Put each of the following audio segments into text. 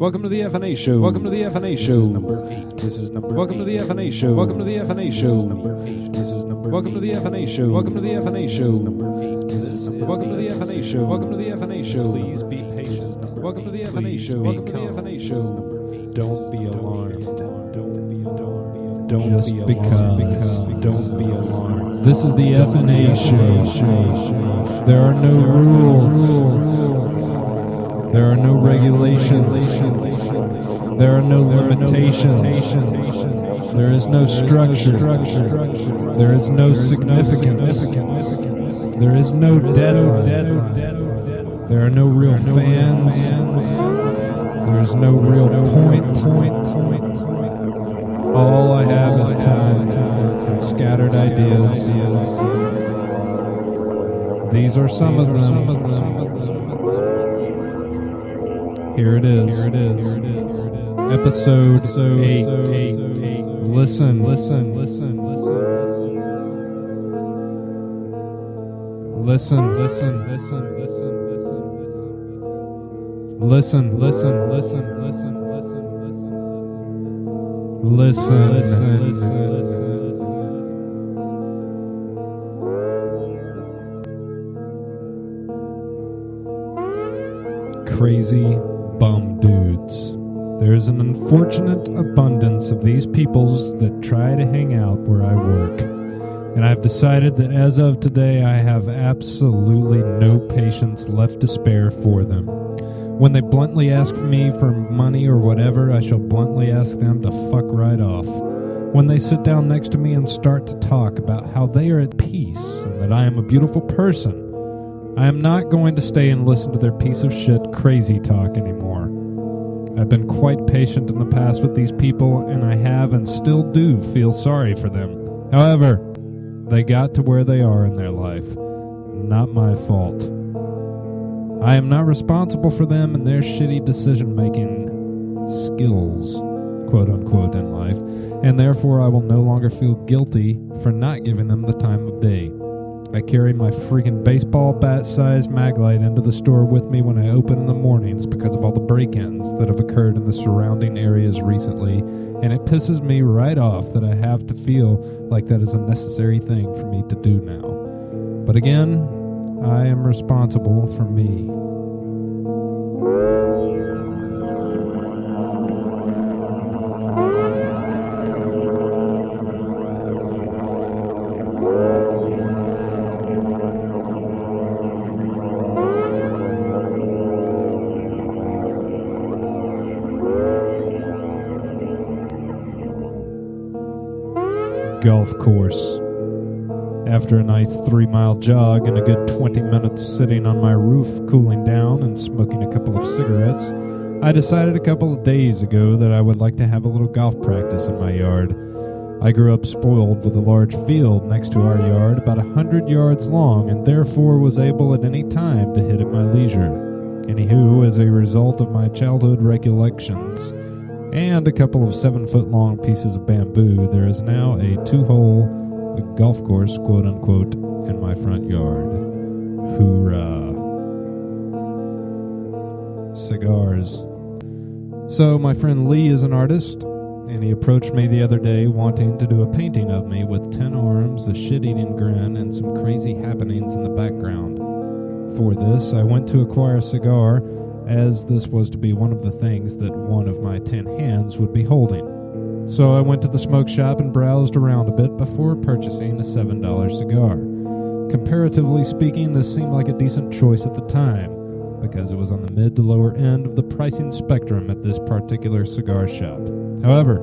Welcome to the FNA show. Welcome to the FNA show. This is number 8. This is number Welcome 8. to the FNA show. Welcome to the FNA show. This is number 8. This is number Welcome to the FNA show. Welcome to the FNA show. This is number 8. This is number Welcome to the FNA show. Welcome to the FNA show. Please be patient. Welcome to the FNA show. Welcome to the FNA show. Don't be alarmed. Don't be alarmed. Don't Just be alarmed. because. Don't be alarmed. This is the FNA show. There are no rules. There are no regulations. There are no limitations. There is no structure. There is no significance. There is no deadline. There are no real fans. There is no real point. All I have is time and scattered ideas. These are some of them. Here it is. Episode 8. Listen. Listen. Crazy bum dudes. There is an unfortunate abundance of these peoples that try to hang out where I work. And I've decided that as of today, I have absolutely no patience left to spare for them. When they bluntly ask me for money or whatever, I shall bluntly ask them to fuck right off. When they sit down next to me and start to talk about how they are at peace and that I am a beautiful person, I am not going to stay and listen to their piece of shit crazy talk anymore. I've been quite patient in the past with these people, and I have and still do feel sorry for them. However, they got to where they are in their life. Not my fault. I am not responsible for them and their shitty decision-making skills, quote-unquote, in life, and therefore I will no longer feel guilty for not giving them the time of day. I carry my freaking baseball bat-sized maglite into the store with me when I open in the mornings because of all the break-ins that have occurred in the surrounding areas recently, and it pisses me right off that I have to feel like that is a necessary thing for me to do now. But again, I am responsible for me. Golf course. After a nice 3-mile jog and a good 20 minutes sitting on my roof cooling down and smoking a couple of cigarettes, I decided a couple of days ago that I would like to have a little golf practice in my yard. I grew up spoiled with a large field next to our yard about 100 yards long and therefore was able at any time to hit at my leisure. Anywho, as a result of my childhood recollections and a couple of 7-foot-long pieces of bamboo, there is now a 2-hole golf course, quote-unquote, in my front yard. Hoorah. Cigars. So my friend Lee is an artist, and he approached me the other day wanting to do a painting of me with 10 arms, a shit-eating grin, and some crazy happenings in the background. For this, I went to acquire a cigar, as this was to be one of the things that one of my 10 hands would be holding. So I went to the smoke shop and browsed around a bit before purchasing a $7 cigar. Comparatively speaking, this seemed like a decent choice at the time, because it was on the mid to lower end of the pricing spectrum at this particular cigar shop. However,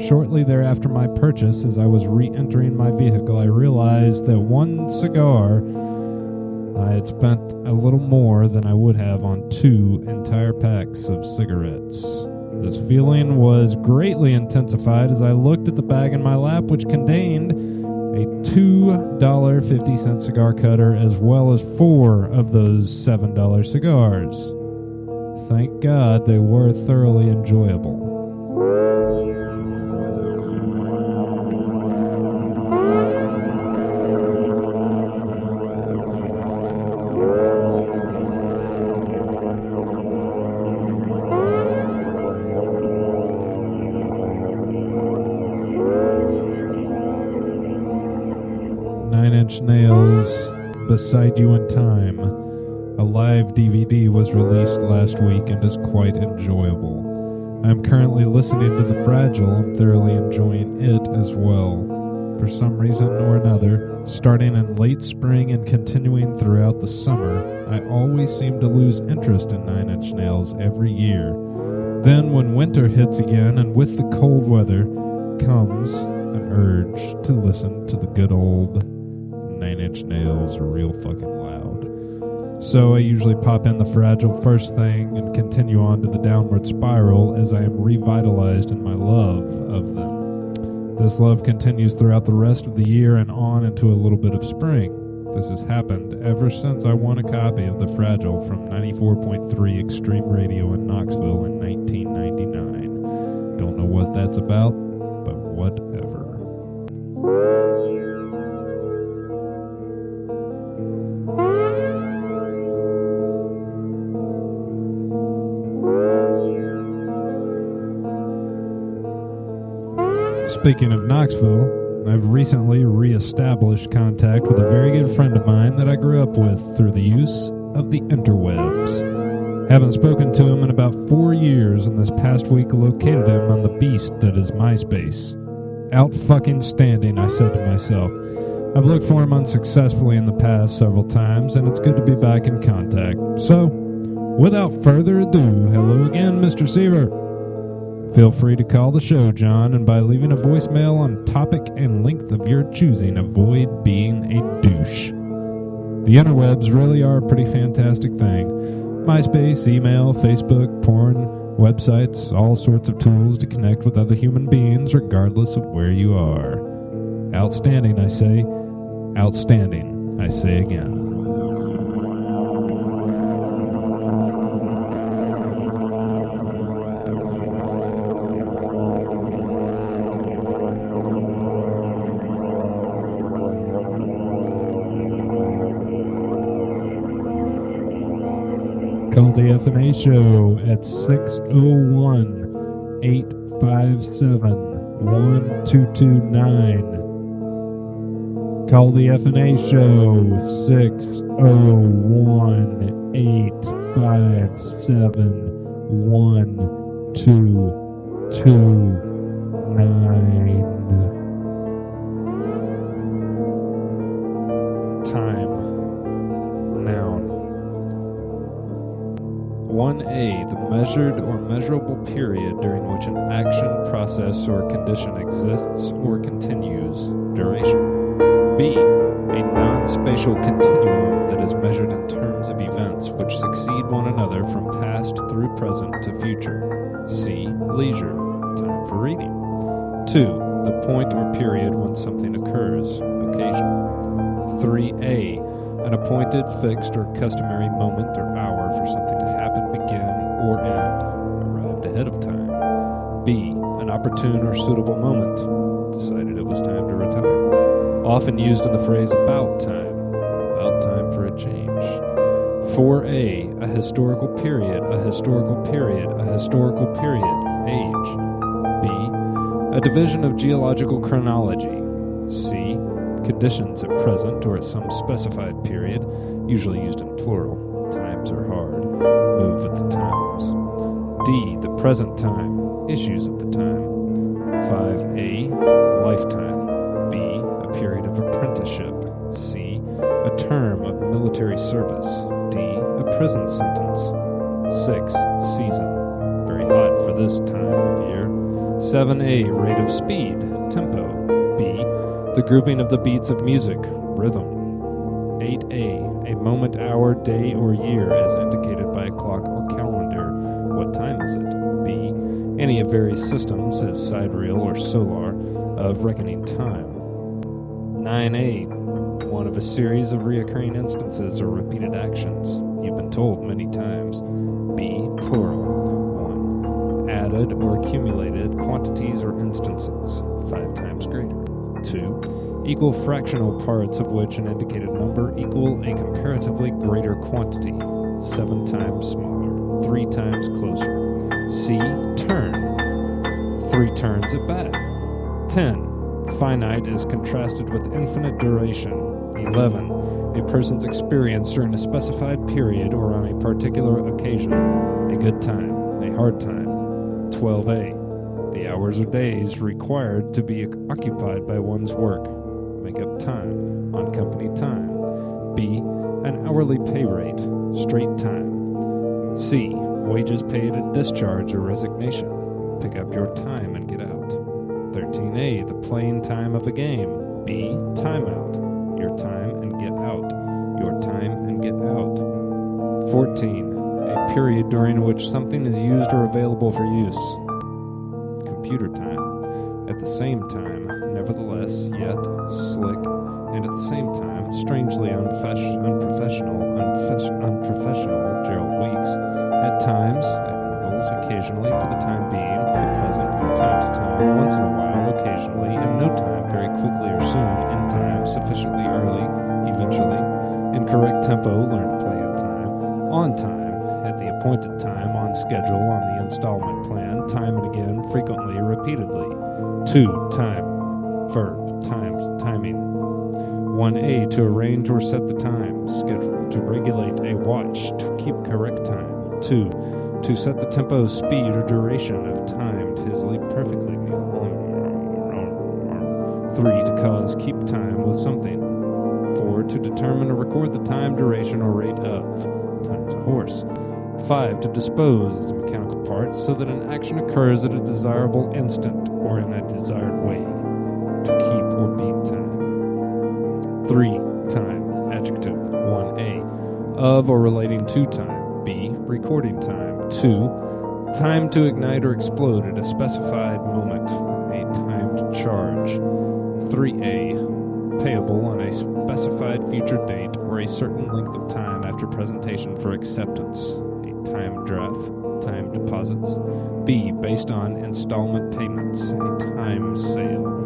shortly thereafter my purchase, as I was re-entering my vehicle, I realized that one cigar I had spent a little more than I would have on 2 entire packs of cigarettes. This feeling was greatly intensified as I looked at the bag in my lap, which contained a $2.50 cigar cutter as well as 4 of those $7 cigars. Thank God they were thoroughly enjoyable. Inch Nails, Beside You in Time. A live DVD was released last week and is quite enjoyable. I'm currently listening to The Fragile and thoroughly enjoying it as well. For some reason or another, starting in late spring and continuing throughout the summer, I always seem to lose interest in Nine Inch Nails every year. Then when winter hits again and with the cold weather comes an urge to listen to the good old Nine Inch Nails real fucking loud. So I usually pop in The Fragile first thing and continue on to the downward spiral as I am revitalized in my love of them. This love continues throughout the rest of the year and on into a little bit of spring. This has happened ever since I won a copy of The Fragile from 94.3 Extreme Radio in Knoxville in 1999. Don't know what that's about, but whatever. Speaking of Knoxville, I've recently re-established contact with a very good friend of mine that I grew up with through the use of the interwebs. Haven't spoken to him in about 4 years, and this past week located him on the beast that is MySpace. Out fucking standing, I said to myself. I've looked for him unsuccessfully in the past several times, and it's good to be back in contact. So, without further ado, hello again, Mr. Seaver. Feel free to call the show, John, and by leaving a voicemail on topic and length of your choosing, avoid being a douche. The interwebs really are a pretty fantastic thing. MySpace, email, Facebook, porn, websites, all sorts of tools to connect with other human beings regardless of where you are. Outstanding, I say. Outstanding, I say again. Call the FNA show at 601-857-1229. Call the FNA show 601-857-1229. Time. Noun. 1A, the measured or measurable period during which an action, process, or condition exists or continues. Duration. B, a non-spatial continuum that is measured in terms of events which succeed one another from past through present to future. C, leisure, time for reading. 2, the point or period when something occurs. Occasion. 3A, an appointed, fixed, or customary moment or hour for something to happen, begin, or end, arrived ahead of time. B, an opportune or suitable moment, decided it was time to retire. Often used in the phrase about time for a change. 4A, a historical period, a historical period, a historical period, age. B, a division of geological chronology. C, conditions at present or at some specified period, usually used in plural. Times are hard. Move with the times. D, the present time. Issues at the time. 5A, lifetime. B, a period of apprenticeship. C, a term of military service. D, a prison sentence. 6, season. Very hot for this time of year. 7A, rate of speed. Tempo. B, the grouping of the beats of music, rhythm. 8A, a moment, hour, day, or year as indicated by a clock or calendar. What time is it? B, any of various systems, as sidereal or solar, of reckoning time. 9A, one of a series of reoccurring instances or repeated actions. You've been told many times. B, plural. 1, added or accumulated quantities or instances, 5 times greater. 2, equal fractional parts of which an indicated number equal a comparatively greater quantity, 7 times smaller, 3 times closer. C, turn, 3 turns at bat. 10, finite is contrasted with infinite duration, 11. A person's experience during a specified period or on a particular occasion. A good time, a hard time. 12a. The hours or days required to be occupied by one's work. Make up time, on company time. B. An hourly pay rate, straight time. C. Wages paid at discharge or resignation. Pick up your time and get out. 13a. The playing time of a game. B. Timeout. Your time and get out. Your time and get out. 14. A period during which something is used or available for use. Computer time. At the same time, nevertheless, yet, slick, and at the same time, strangely unprofessional, Gerald Weeks. At times, at intervals, occasionally, for the time being, for the present, from time to time, once in a while, occasionally, in no time, very quickly or soon, in time, sufficiently early, eventually, in correct tempo, learn to play in time, on time, at the appointed time, on schedule, on the installment plan, time and again, frequently, repeatedly. 2. Time. Verb. Timing. 1a. To arrange or set the time. Schedule. To regulate a watch. To keep correct time. 2. To set the tempo, speed, or duration of time. Tis perfectly. 3. To cause keep time with something. 4. To determine or record the time, duration, or rate of. Time's a horse. 5. To dispose of mechanical parts so that an action occurs at a desirable instant or in a desired way. To keep or beat time. 3. Time. Adjective. 1a. Of or relating to time. B. Recording time. 2. Time to ignite or explode at a specified moment. A timed charge. 3a. Payable on a specified future date or a certain length of time after presentation for acceptance. Time draft, time deposits. B. Based on installment payments, a time sale.